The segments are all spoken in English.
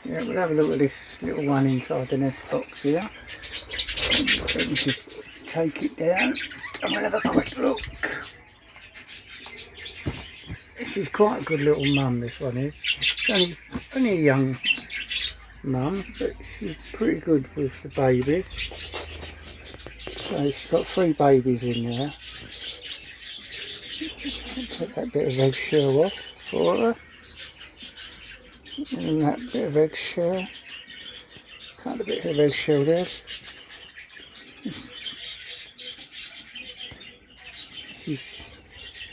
Yeah, we'll have a look at this little one inside the nest box here. Let me just take it down and we'll have a quick look. She's quite a good little mum, this one is. Only a young mum, but she's pretty good with the babies. So she's got 3 babies in there. Take that bit of eggshell off for her. And that bit of eggshell. Cut a bit of eggshell there. She's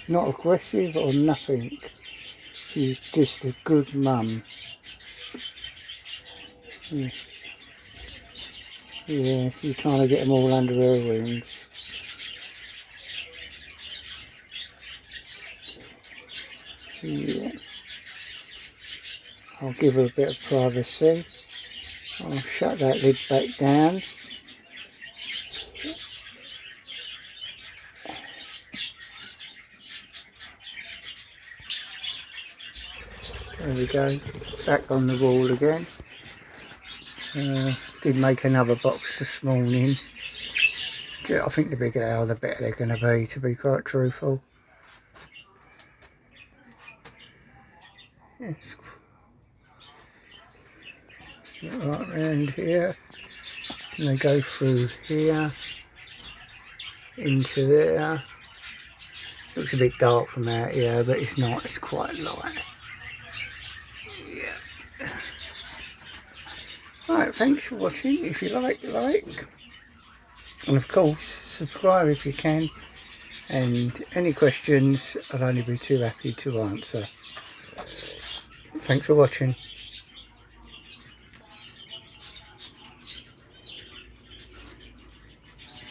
not aggressive or nothing. She's just a good mum. Yeah, she's trying to get them all under her wings. Yeah. I'll give her a bit of privacy. I'll shut that lid back down. There we go, back on the wall again. Did make another box this morning. I think the bigger they are, the better they're going to be quite truthful. Yes. Right around here, and they go through here into there. Looks a bit dark from out here, but it's not, it's quite light. Yeah. Right, thanks for watching. If you like, and of course subscribe if you can, and any questions I'll only be too happy to answer. Thanks for watching.